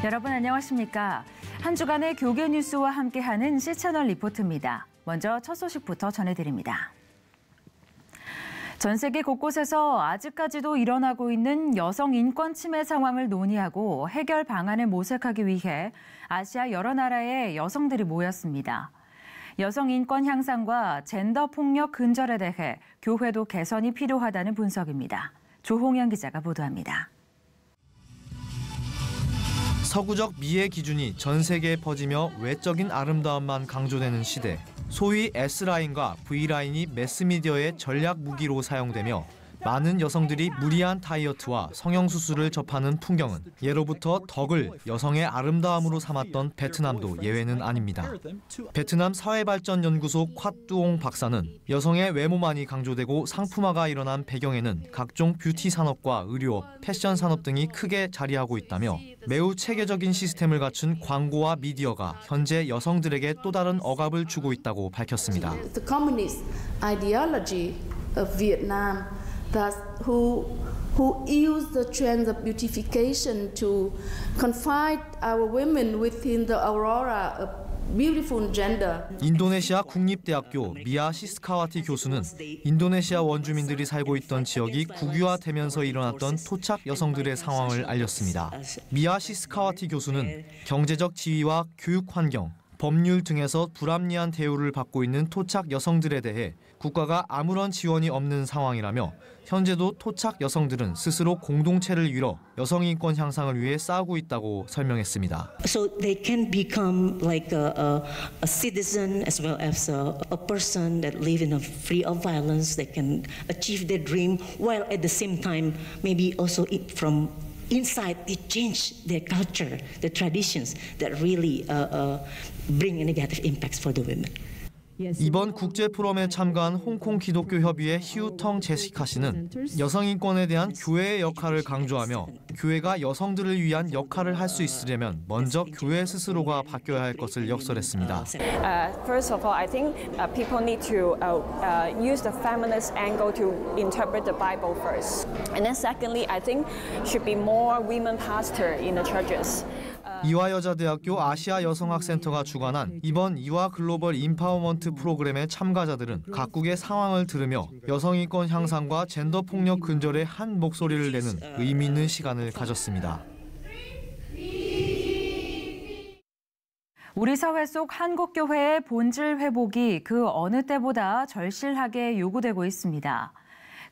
여러분 안녕하십니까? 한 주간의 교계 뉴스와 함께하는 C채널 리포트입니다. 먼저 첫 소식부터 전해드립니다. 전 세계 곳곳에서 아직까지도 일어나고 있는 여성 인권 침해 상황을 논의하고 해결 방안을 모색하기 위해 아시아 여러 나라의 여성들이 모였습니다. 여성 인권 향상과 젠더 폭력 근절에 대해 교회도 개선이 필요하다는 분석입니다. 조홍현 기자가 보도합니다. 서구적 미의 기준이 전 세계에 퍼지며 외적인 아름다움만 강조되는 시대. 소위 S라인과 V라인이 매스미디어의 전략 무기로 사용되며 많은 여성들이 무리한 다이어트와 성형수술을 접하는 풍경은 예로부터 덕을 여성의 아름다움으로 삼았던 베트남도 예외는 아닙니다. 베트남 사회발전연구소 콱뚜옹 박사는 여성의 외모만이 강조되고 상품화가 일어난 배경에는 각종 뷰티 산업과 의료업, 패션 산업 등이 크게 자리하고 있다며 매우 체계적인 시스템을 갖춘 광고와 미디어가 현재 여성들에게 또 다른 억압을 주고 있다고 밝혔습니다. The communist ideology of Vietnam that who use the trends of beautification to confine our women within the aurora of beautiful gender. 인도네시아 국립대학교 미아 시스카와티 교수는 인도네시아 원주민들이 살고 있던 지역이 국유화되면서 일어났던 토착 여성들의 상황을 알렸습니다. 미아 시스카와티 교수는 경제적 지위와 교육 환경, 법률 등에서 불합리한 대우를 받고 있는 토착 여성들에 대해 국가가 아무런 지원이 없는 상황이라며 현재도 토착 여성들은 스스로 공동체를 이뤄 여성 인권 향상을 위해 싸우고 있다고 설명했습니다. So they can become like a citizen as well as a person that live in a free of violence. They can achieve their dream while at the same time maybe also from inside they change their culture, their traditions that really bring negative impacts for the women. 이번 국제 포럼에 참가한 홍콩 기독교 협의회 히우텅 제시카 씨는 여성 인권에 대한 교회의 역할을 강조하며 교회가 여성들을 위한 역할을 할 수 있으려면 먼저 교회 스스로가 바뀌어야 할 것을 역설했습니다. First of all, I think people need to use the feminist angle to interpret the Bible first. And then secondly, I think should be more women pastor in the churches. 이화여자대학교 아시아 여성학센터가 주관한 이번 이화 글로벌 인파워먼트 프로그램의 참가자들은 각국의 상황을 들으며 여성인권 향상과 젠더 폭력 근절에 한 목소리를 내는 의미 있는 시간을 가졌습니다. 우리 사회 속 한국교회의 본질 회복이 그 어느 때보다 절실하게 요구되고 있습니다.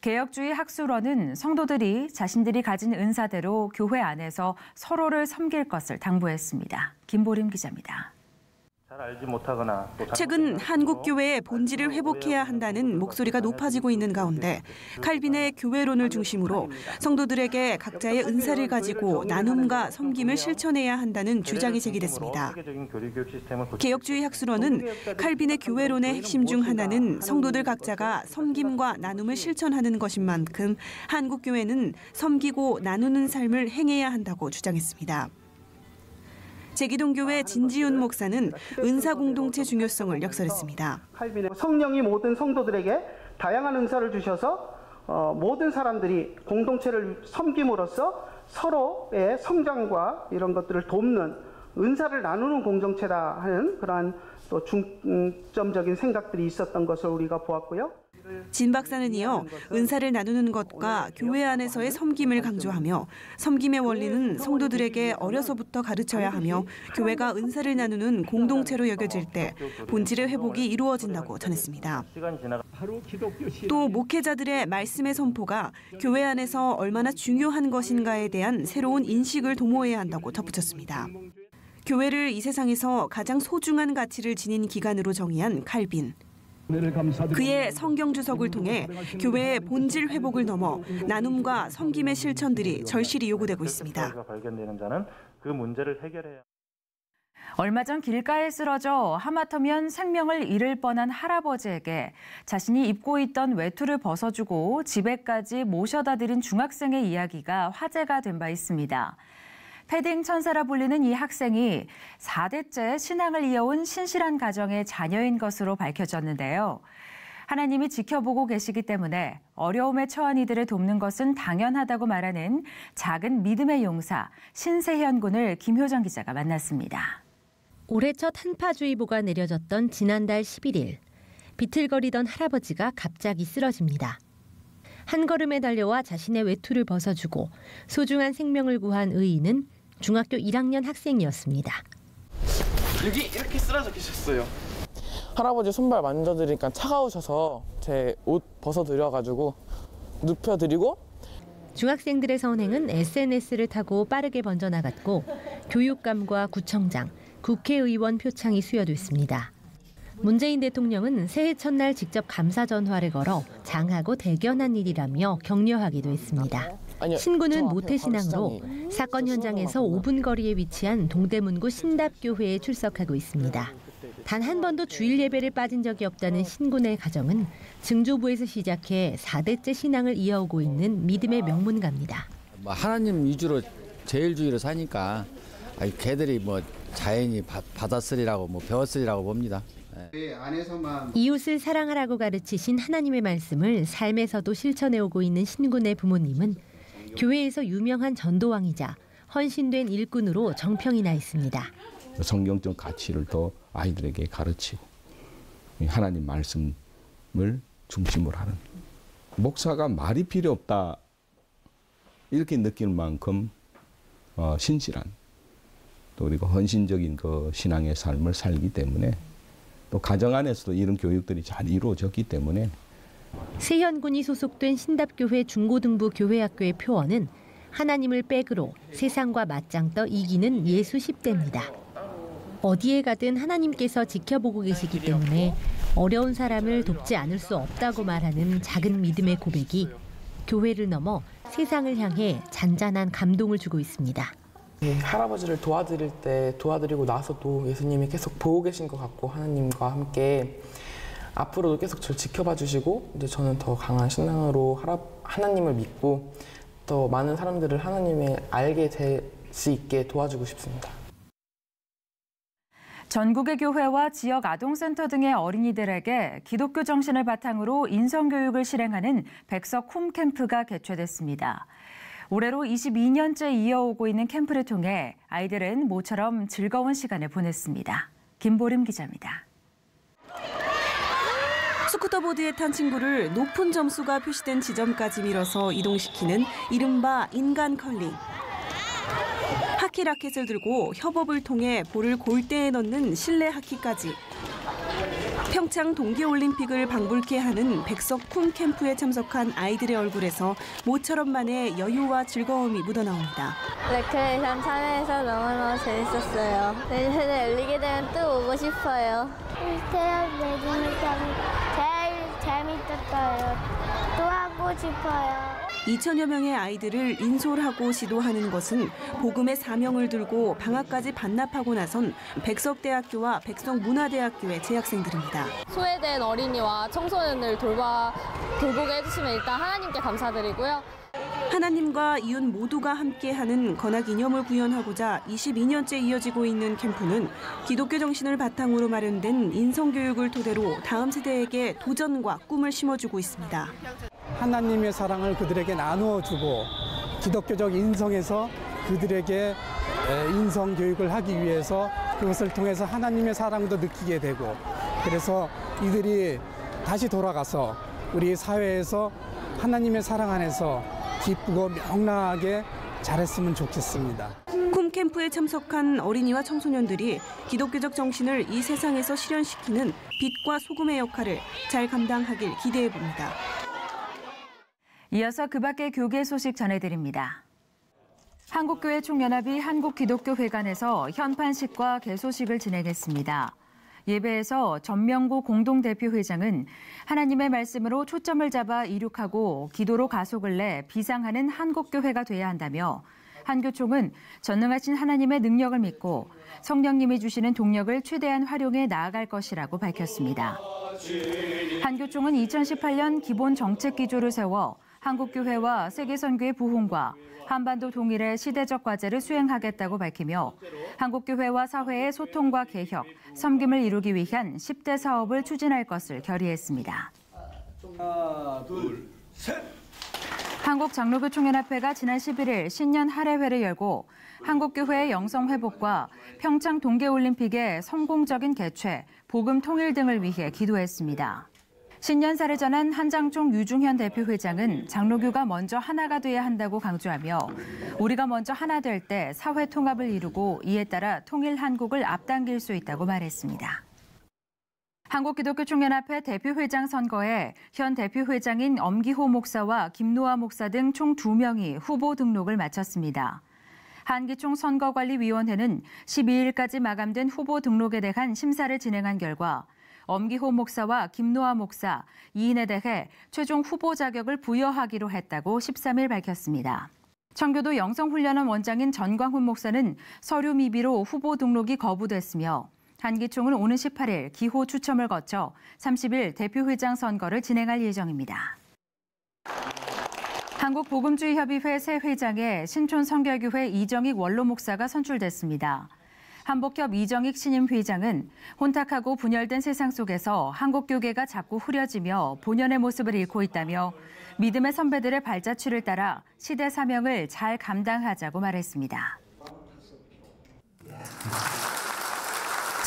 개혁주의 학술원은 성도들이 자신들이 가진 은사대로 교회 안에서 서로를 섬길 것을 당부했습니다. 김보림 기자입니다. 최근 한국교회의 본질을 회복해야 한다는 목소리가 높아지고 있는 가운데 칼빈의 교회론을 중심으로 성도들에게 각자의 은사를 가지고 나눔과 섬김을 실천해야 한다는 주장이 제기됐습니다. 개혁주의 학술원은 칼빈의 교회론의 핵심 중 하나는 성도들 각자가 섬김과 나눔을 실천하는 것인 만큼 한국교회는 섬기고 나누는 삶을 행해야 한다고 주장했습니다. 제기동교회 진지윤 목사는 은사 공동체 중요성을 역설했습니다. 성령이 모든 성도들에게 다양한 은사를 주셔서 모든 사람들이 공동체를 섬김으로써 서로의 성장과 이런 것들을 돕는 은사를 나누는 공동체다 하는 그러한 또 중점적인 생각들이 있었던 것을 우리가 보았고요. 진 박사는 이어 은사를 나누는 것과 교회 안에서의 섬김을 강조하며 섬김의 원리는 성도들에게 어려서부터 가르쳐야 하며 교회가 은사를 나누는 공동체로 여겨질 때 본질의 회복이 이루어진다고 전했습니다. 또 목회자들의 말씀의 선포가 교회 안에서 얼마나 중요한 것인가에 대한 새로운 인식을 도모해야 한다고 덧붙였습니다. 교회를 이 세상에서 가장 소중한 가치를 지닌 기관으로 정의한 칼빈. 그의 성경 주석을 통해 교회의 본질 회복을 넘어 나눔과 섬김의 실천들이 절실히 요구되고 있습니다. 얼마 전 길가에 쓰러져 하마터면 생명을 잃을 뻔한 할아버지에게 자신이 입고 있던 외투를 벗어주고 집에까지 모셔다 드린 중학생의 이야기가 화제가 된 바 있습니다. 패딩 천사라 불리는 이 학생이 4대째 신앙을 이어온 신실한 가정의 자녀인 것으로 밝혀졌는데요. 하나님이 지켜보고 계시기 때문에 어려움에 처한 이들을 돕는 것은 당연하다고 말하는 작은 믿음의 용사 신세현 군을 김효정 기자가 만났습니다. 올해 첫 한파주의보가 내려졌던 지난달 11일. 비틀거리던 할아버지가 갑자기 쓰러집니다. 한 걸음에 달려와 자신의 외투를 벗어주고 소중한 생명을 구한 의인은 중학교 1학년 학생이었습니다. 여기 이렇게 쓰러져 계셨어요. 할아버지 손발 만져드리니까 차가우셔서 제 옷 벗어드려가지고 눕혀드리고. 중학생들의 선행은 SNS를 타고 빠르게 번져나갔고 교육감과 구청장, 국회의원 표창이 수여됐습니다. 문재인 대통령은 새해 첫날 직접 감사 전화를 걸어 장하고 대견한 일이라며 격려하기도 했습니다. 신군은 모태신앙으로 사건 현장에서 5분 거리에 위치한 동대문구 신답교회에 출석하고 있습니다. 단 한 번도 주일 예배를 빠진 적이 없다는 신군의 가정은 증조부에서 시작해 4대째 신앙을 이어오고 있는 믿음의 명문가입니다. 하나님 위주로 제일주의로 사니까 걔들이 자연히 받았으리라고 배웠으리라고 봅니다. 이웃을 사랑하라고 가르치신 하나님의 말씀을 삶에서도 실천해오고 있는 신군의 부모님은 교회에서 유명한 전도왕이자 헌신된 일꾼으로 정평이 나 있습니다. 성경적 가치를 더 아이들에게 가르치고 하나님 말씀을 중심으로 하는, 목사가 말이 필요 없다 이렇게 느낄 만큼 신실한 또 그리고 헌신적인 그 신앙의 삶을 살기 때문에 또 가정 안에서도 이런 교육들이 잘 이루어졌기 때문에. 세현군이 소속된 신답교회 중고등부 교회학교의 표어는 하나님을 백으로 세상과 맞짱 떠 이기는 예수 10대입니다. 어디에 가든 하나님께서 지켜보고 계시기 때문에 어려운 사람을 돕지 않을 수 없다고 말하는 작은 믿음의 고백이 교회를 넘어 세상을 향해 잔잔한 감동을 주고 있습니다. 할아버지를 도와드릴 때 도와드리고 나서도 예수님이 계속 보고 계신 것 같고 하나님과 함께 앞으로도 계속 저를 지켜봐 주시고 이제 저는 더 강한 신앙으로 하나님을 믿고 더 많은 사람들을 하나님을 알게 될 수 있게 도와주고 싶습니다. 전국의 교회와 지역 아동센터 등의 어린이들에게 기독교 정신을 바탕으로 인성교육을 실행하는 백석 홈캠프가 개최됐습니다. 올해로 22년째 이어오고 있는 캠프를 통해 아이들은 모처럼 즐거운 시간을 보냈습니다. 김보림 기자입니다. 스쿠터보드에 탄 친구를 높은 점수가 표시된 지점까지 밀어서 이동시키는 이른바 인간 컬링. 하키 라켓을 들고 협업을 통해 볼을 골대에 넣는 실내 하키까지. 평창 동계올림픽을 방불케 하는 백석쿵 캠프에 참석한 아이들의 얼굴에서 모처럼만의 여유와 즐거움이 묻어나옵니다. 레크레이션 참여해서 너무너무 재밌었어요. 내년에 열리게 되면 또 오고 싶어요. 태연 배드민턴 제일 재밌었어요. 또 하고 싶어요. 2천여 명의 아이들을 인솔하고 지도하는 것은 복음의 사명을 들고 방학까지 반납하고 나선 백석대학교와 백석문화대학교의 재학생들입니다. 소외된 어린이와 청소년을 돌보게 해주시면 일단 하나님께 감사드리고요. 하나님과 이웃 모두가 함께하는 건화기념을 구현하고자 22년째 이어지고 있는 캠프는 기독교 정신을 바탕으로 마련된 인성교육을 토대로 다음 세대에게 도전과 꿈을 심어주고 있습니다. 하나님의 사랑을 그들에게 나누어주고 기독교적 인성에서 그들에게 인성교육을 하기 위해서 그것을 통해서 하나님의 사랑도 느끼게 되고, 그래서 이들이 다시 돌아가서 우리 사회에서 하나님의 사랑 안에서 기쁘고 명랑하게 잘했으면 좋겠습니다. 홈캠프에 참석한 어린이와 청소년들이 기독교적 정신을 이 세상에서 실현시키는 빛과 소금의 역할을 잘 감당하길 기대해봅니다. 이어서 그 밖의 교계 소식 전해드립니다. 한국교회 총연합이 한국기독교회관에서 현판식과 개소식을 진행했습니다. 예배에서 전명구 공동대표회장은 하나님의 말씀으로 초점을 잡아 이룩하고 기도로 가속을 내 비상하는 한국교회가 돼야 한다며, 한교총은 전능하신 하나님의 능력을 믿고 성령님이 주시는 동력을 최대한 활용해 나아갈 것이라고 밝혔습니다. 한교총은 2018년 기본 정책 기조를 세워 한국교회와 세계선교의 부흥과 한반도 동일의 시대적 과제를 수행하겠다고 밝히며 한국교회와 사회의 소통과 개혁, 섬김을 이루기 위한 10대 사업을 추진할 것을 결의했습니다. 하나, 둘, 셋. 한국장로교총연합회가 지난 11일 신년 할애회를 열고 한국교회의 영성회복과 평창 동계올림픽의 성공적인 개최, 복음 통일 등을 위해 기도했습니다. 신년사를 전한 한장총 유중현 대표회장은 장로교가 먼저 하나가 돼야 한다고 강조하며 우리가 먼저 하나 될 때 사회 통합을 이루고 이에 따라 통일 한국을 앞당길 수 있다고 말했습니다. 한국기독교총연합회 대표회장 선거에 현 대표회장인 엄기호 목사와 김노아 목사 등 총 2명이 후보 등록을 마쳤습니다. 한기총 선거관리위원회는 12일까지 마감된 후보 등록에 대한 심사를 진행한 결과 엄기호 목사와 김노아 목사, 이인에 대해 최종 후보 자격을 부여하기로 했다고 13일 밝혔습니다. 청교도 영성훈련원 원장인 전광훈 목사는 서류 미비로 후보 등록이 거부됐으며 한기총은 오는 18일 기호 추첨을 거쳐 30일 대표회장 선거를 진행할 예정입니다. 한국복음주의협의회 새 회장에 신촌성결교회 이정익 원로 목사가 선출됐습니다. 한복협 이정익 신임 회장은 혼탁하고 분열된 세상 속에서 한국교계가 자꾸 흐려지며 본연의 모습을 잃고 있다며 믿음의 선배들의 발자취를 따라 시대 사명을 잘 감당하자고 말했습니다.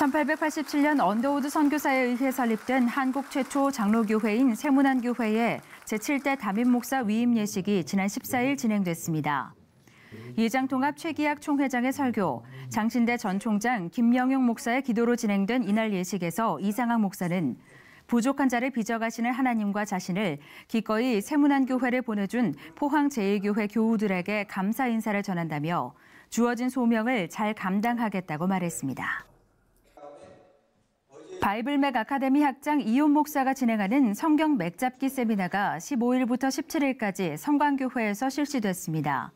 1887년 언더우드 선교사에 의해 설립된 한국 최초 장로교회인 세문안교회의 제7대 담임 목사 위임 예식이 지난 14일 진행됐습니다. 예장통합 최기학 총회장의 설교, 장신대 전 총장 김영용 목사의 기도로 진행된 이날 예식에서 이상학 목사는 부족한 자를 빚어가시는 하나님과 자신을 기꺼이 세문안교회를 보내준 포항 제1교회 교우들에게 감사 인사를 전한다며 주어진 소명을 잘 감당하겠다고 말했습니다. 바이블맥 아카데미 학장 이온 목사가 진행하는 성경 맥잡기 세미나가 15일부터 17일까지 성광교회에서 실시됐습니다.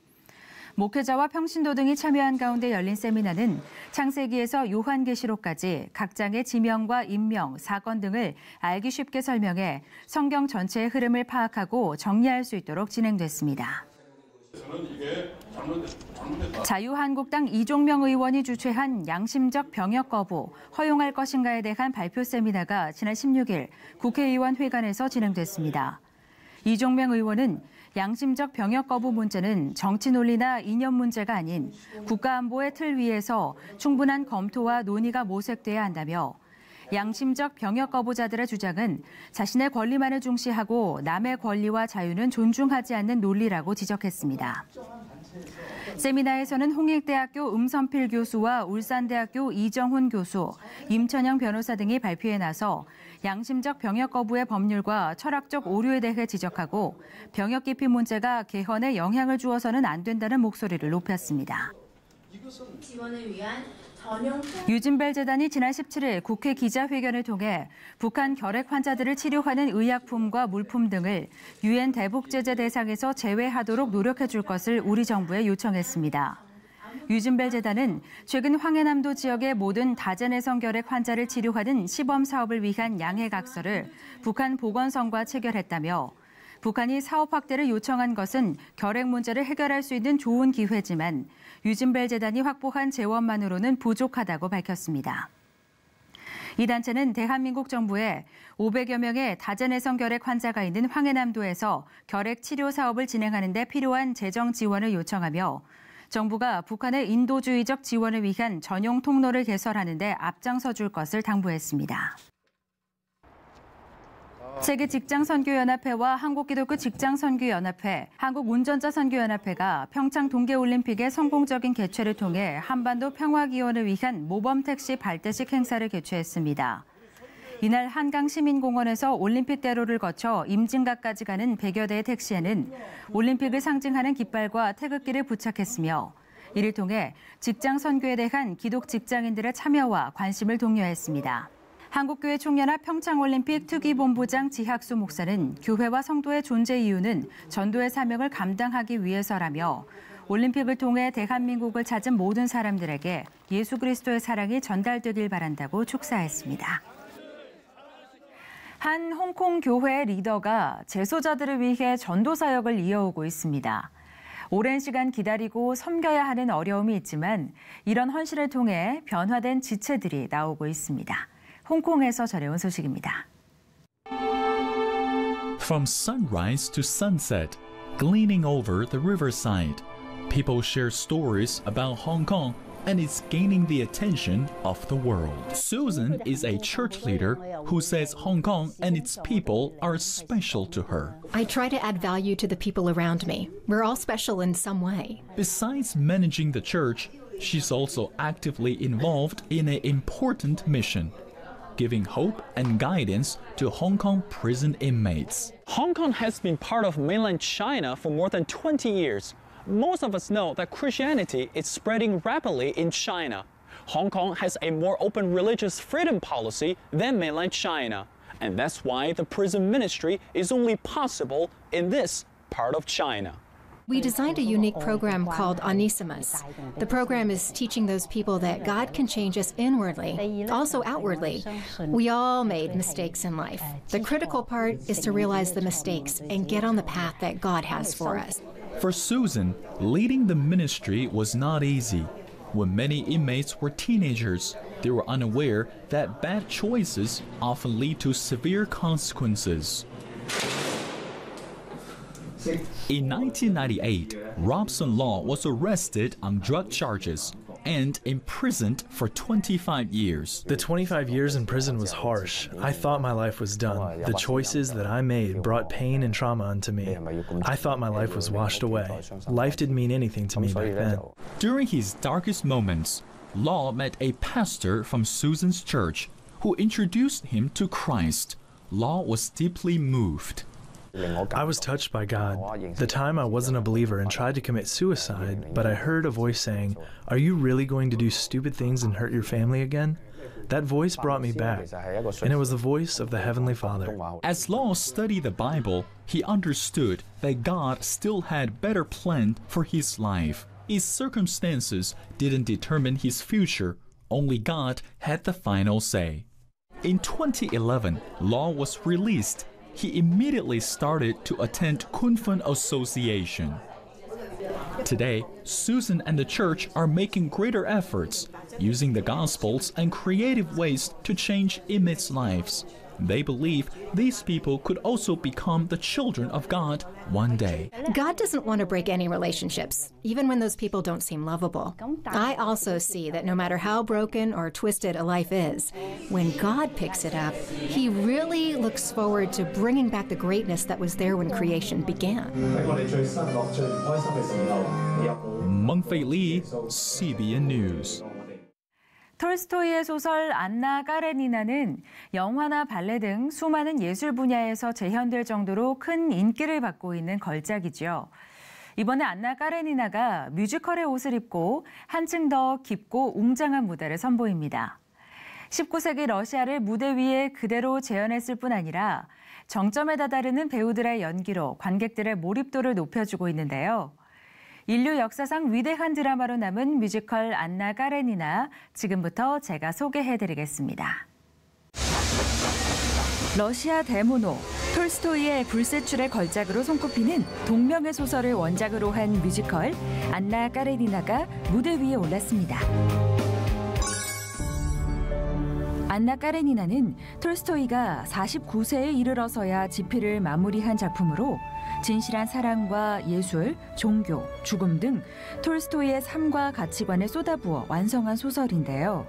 목회자와 평신도 등이 참여한 가운데 열린 세미나는 창세기에서 요한계시록까지 각 장의 지명과 인명, 사건 등을 알기 쉽게 설명해 성경 전체의 흐름을 파악하고 정리할 수 있도록 진행됐습니다. 자유한국당 이종명 의원이 주최한 양심적 병역 거부, 허용할 것인가에 대한 발표 세미나가 지난 16일 국회의원 회관에서 진행됐습니다. 이종명 의원은 양심적 병역 거부 문제는 정치 논리나 이념 문제가 아닌 국가안보의 틀 위에서 충분한 검토와 논의가 모색돼야 한다며 양심적 병역 거부자들의 주장은 자신의 권리만을 중시하고 남의 권리와 자유는 존중하지 않는 논리라고 지적했습니다. 세미나에서는 홍익대학교 음선필 교수와 울산대학교 이정훈 교수, 임천영 변호사 등이 발표에 나서 양심적 병역 거부의 법률과 철학적 오류에 대해 지적하고 병역 기피 문제가 개헌에 영향을 주어서는 안 된다는 목소리를 높였습니다. 지원을 위한 유진벨 재단이 지난 17일 국회 기자회견을 통해 북한 결핵 환자들을 치료하는 의약품과 물품 등을 유엔 대북 제재 대상에서 제외하도록 노력해 줄 것을 우리 정부에 요청했습니다. 유진벨 재단은 최근 황해남도 지역의 모든 다제내성 결핵 환자를 치료하는 시범 사업을 위한 양해각서를 북한 보건성과 체결했다며 북한이 사업 확대를 요청한 것은 결핵 문제를 해결할 수 있는 좋은 기회지만 유진벨 재단이 확보한 재원만으로는 부족하다고 밝혔습니다. 이 단체는 대한민국 정부에 500여 명의 다제내성 결핵 환자가 있는 황해남도에서 결핵 치료 사업을 진행하는 데 필요한 재정 지원을 요청하며 정부가 북한의 인도주의적 지원을 위한 전용 통로를 개설하는 데 앞장서 줄 것을 당부했습니다. 세계직장선교연합회와 한국기독교 직장선교연합회, 한국운전자선교연합회가 평창 동계올림픽의 성공적인 개최를 통해 한반도 평화기원을 위한 모범택시 발대식 행사를 개최했습니다. 이날 한강시민공원에서 올림픽대로를 거쳐 임진각까지 가는 100여 대의 택시에는 올림픽을 상징하는 깃발과 태극기를 부착했으며 이를 통해 직장선교에 대한 기독 직장인들의 참여와 관심을 독려했습니다. 한국교회 총연합 평창올림픽 특위본부장 지학수 목사는 교회와 성도의 존재 이유는 전도의 사명을 감당하기 위해서라며 올림픽을 통해 대한민국을 찾은 모든 사람들에게 예수 그리스도의 사랑이 전달되길 바란다고 축사했습니다. 한 홍콩 교회 리더가 재소자들을 위해 전도 사역을 이어오고 있습니다. 오랜 시간 기다리고 섬겨야 하는 어려움이 있지만 이런 헌신을 통해 변화된 지체들이 나오고 있습니다. 홍콩에서 전해온 소식입니다. From sunrise to sunset, gleaning over the riverside, people share stories about Hong Kong, and it's gaining the attention of the world. Susan is a church leader who says Hong Kong and its people are special to her. I try to add value to the people around me. We're all special in some way. Besides managing the church, she's also actively involved in an important mission, giving hope and guidance to Hong Kong prison inmates. Hong Kong has been part of mainland China for more than 20 years. Most of us know that Christianity is spreading rapidly in China. Hong Kong has a more open religious freedom policy than mainland China. And that's why the prison ministry is only possible in this part of China. We designed a unique program called Onesimus. The program is teaching those people that God can change us inwardly, also outwardly. We all made mistakes in life. The critical part is to realize the mistakes and get on the path that God has for us. For Susan, leading the ministry was not easy. When many inmates were teenagers, they were unaware that bad choices often lead to severe consequences. In 1998, Robson Law was arrested on drug charges and imprisoned for 25 years. The 25 years in prison was harsh. I thought my life was done. The choices that I made brought pain and trauma onto me. I thought my life was washed away. Life didn't mean anything to me back then. During his darkest moments, Law met a pastor from Susan's church who introduced him to Christ. Law was deeply moved. I was touched by God. The time I wasn't a believer and tried to commit suicide, but I heard a voice saying, "Are you really going to do stupid things and hurt your family again?" That voice brought me back, and it was the voice of the Heavenly Father. As Law studied the Bible, he understood that God still had better planned for his life. His circumstances didn't determine his future, only God had the final say. In 2011, Law was released. He immediately started to attend Kun Fun Association. Today, Susan and the church are making greater efforts, using the Gospels and creative ways to change inmates' lives. They believe these people could also become the children of God one day. God doesn't want to break any relationships, even when those people don't seem lovable. I also see that no matter how broken or twisted a life is, when God picks it up, he really looks forward to bringing back the greatness that was there when creation began. Meng-Fei Lee, CBN News. 톨스토이의 소설 안나 까레니나는 영화나 발레 등 수많은 예술 분야에서 재현될 정도로 큰 인기를 받고 있는 걸작이죠. 이번에 안나 까레니나가 뮤지컬의 옷을 입고 한층 더 깊고 웅장한 무대를 선보입니다. 19세기 러시아를 무대 위에 그대로 재현했을 뿐 아니라 정점에 다다르는 배우들의 연기로 관객들의 몰입도를 높여주고 있는데요. 인류 역사상 위대한 드라마로 남은 뮤지컬 안나 까레니나, 지금부터 제가 소개해드리겠습니다. 러시아 대문호 톨스토이의 불세출의 걸작으로 손꼽히는 동명의 소설을 원작으로 한 뮤지컬 안나 까레니나가 무대 위에 올랐습니다. 안나 까레니나는 톨스토이가 49세에 이르러서야 집필을 마무리한 작품으로 진실한 사랑과 예술, 종교, 죽음 등 톨스토이의 삶과 가치관을 쏟아부어 완성한 소설인데요.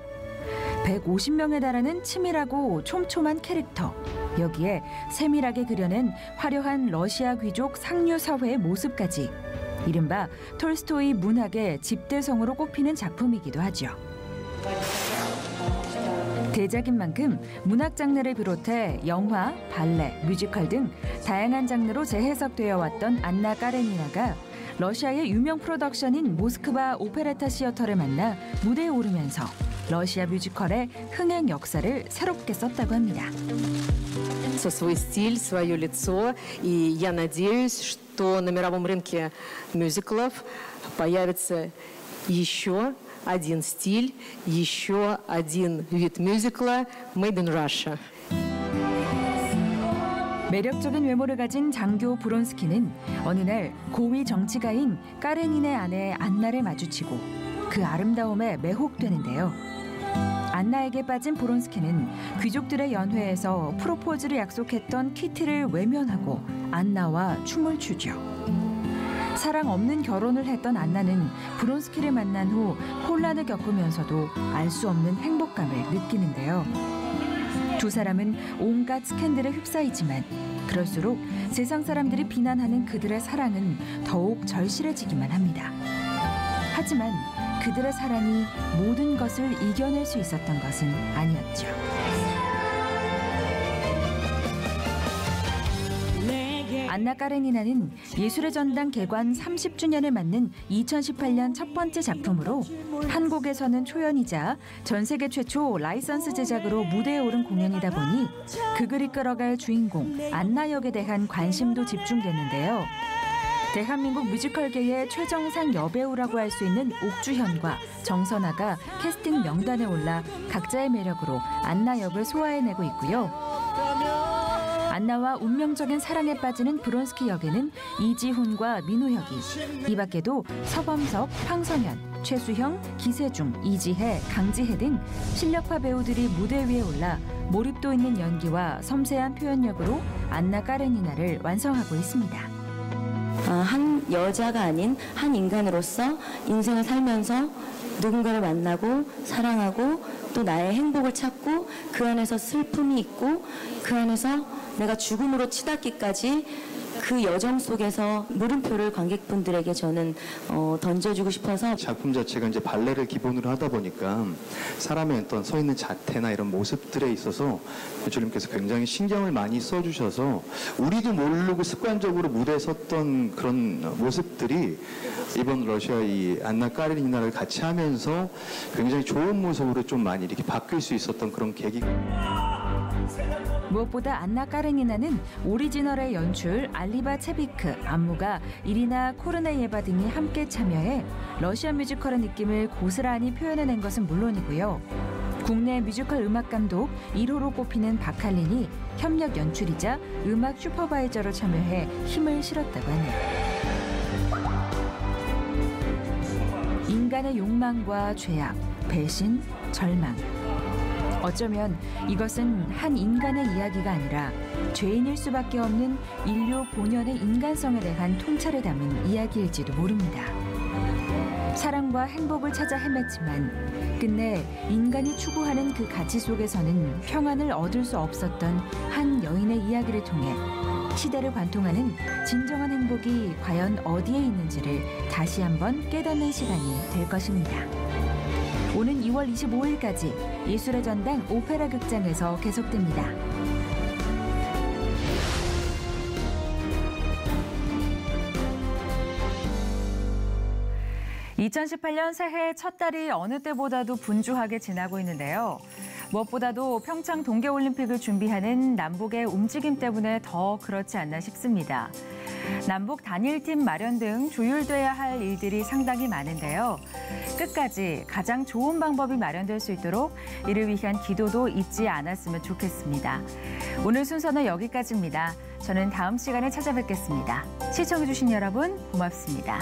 150명에 달하는 치밀하고 촘촘한 캐릭터, 여기에 세밀하게 그려낸 화려한 러시아 귀족 상류 사회의 모습까지 이른바 톨스토이 문학의 집대성으로 꼽히는 작품이기도 하죠. 대작인 만큼 문학 장르를 비롯해 영화, 발레, 뮤지컬 등 다양한 장르로 재해석되어 왔던 안나 까레니나가 러시아의 유명 프로덕션인 모스크바 오페레타 시어터를 만나 무대에 오르면서 러시아 뮤지컬의 흥행 역사를 새롭게 썼다고 합니다. Свой стиль, свое лицо, и я надеюсь, что на мировом рынке мюзиклов появится еще один стиль, еще один вид мюзикла made in Russia. 매력적인 외모를 가진 장교 브론스키는 어느 날 고위 정치가인 까레닌의 아내 안나를 마주치고 그 아름다움에 매혹되는데요. 안나에게 빠진 브론스키는 귀족들의 연회에서 프로포즈를 약속했던 키티를 외면하고 안나와 춤을 추죠. 사랑 없는 결혼을 했던 안나는 브론스키를 만난 후 혼란을 겪으면서도 알 수 없는 행복감을 느끼는데요. 두 사람은 온갖 스캔들에 휩싸이지만 그럴수록 세상 사람들이 비난하는 그들의 사랑은 더욱 절실해지기만 합니다. 하지만 그들의 사랑이 모든 것을 이겨낼 수 있었던 것은 아니었죠. 안나 까레니나는 예술의 전당 개관 30주년을 맞는 2018년 첫 번째 작품으로 한국에서는 초연이자 전 세계 최초 라이선스 제작으로 무대에 오른 공연이다 보니 극을 이끌어갈 주인공 안나 역에 대한 관심도 집중됐는데요. 대한민국 뮤지컬계의 최정상 여배우라고 할 수 있는 옥주현과 정선아가 캐스팅 명단에 올라 각자의 매력으로 안나 역을 소화해내고 있고요. 안나와 운명적인 사랑에 빠지는 브론스키 역에는 이지훈과 민우혁이, 이 밖에도 서범석, 황성현, 최수형, 기세중, 이지혜, 강지혜 등 실력파 배우들이 무대 위에 올라 몰입도 있는 연기와 섬세한 표현력으로 안나 까레니나를 완성하고 있습니다. 한 여자가 아닌 한 인간으로서 인생을 살면서 누군가를 만나고 사랑하고 또 나의 행복을 찾고 그 안에서 슬픔이 있고 그 안에서 내가 죽음으로 치닫기까지 그 여정 속에서 물음표를 관객분들에게 저는 던져주고 싶어서 작품 자체가 이제 발레를 기본으로 하다 보니까 사람의 어떤 서 있는 자태나 이런 모습들에 있어서 교수님께서 굉장히 신경을 많이 써주셔서 우리도 모르고 습관적으로 무대에 섰던 그런 모습들이 이번 러시아 이 안나 까레니나를 같이 하면서 굉장히 좋은 모습으로 좀 많이 이렇게 바뀔 수 있었던 그런 계기가. 무엇보다 안나 까레니나는 오리지널의 연출, 알리바 체비크, 안무가 이리나 코르네예바 등이 함께 참여해 러시아 뮤지컬의 느낌을 고스란히 표현해낸 것은 물론이고요. 국내 뮤지컬 음악 감독 1호로 꼽히는 바칼린이 협력 연출이자 음악 슈퍼바이저로 참여해 힘을 실었다고 하네요. 인간의 욕망과 죄악, 배신, 절망. 어쩌면 이것은 한 인간의 이야기가 아니라 죄인일 수밖에 없는 인류 본연의 인간성에 대한 통찰을 담은 이야기일지도 모릅니다. 사랑과 행복을 찾아 헤맸지만 끝내 인간이 추구하는 그 가치 속에서는 평안을 얻을 수 없었던 한 여인의 이야기를 통해 시대를 관통하는 진정한 행복이 과연 어디에 있는지를 다시 한번 깨닫는 시간이 될 것입니다. 오는 2월 25일까지 예술의 전당 오페라 극장에서 계속됩니다. (2018년) 새해 첫 달이 어느 때보다도 분주하게 지나고 있는데요. 무엇보다도 평창 동계올림픽을 준비하는 남북의 움직임 때문에 더 그렇지 않나 싶습니다. 남북 단일팀 마련 등 조율돼야 할 일들이 상당히 많은데요. 끝까지 가장 좋은 방법이 마련될 수 있도록 이를 위한 기도도 잊지 않았으면 좋겠습니다. 오늘 순서는 여기까지입니다. 저는 다음 시간에 찾아뵙겠습니다. 시청해주신 여러분 고맙습니다.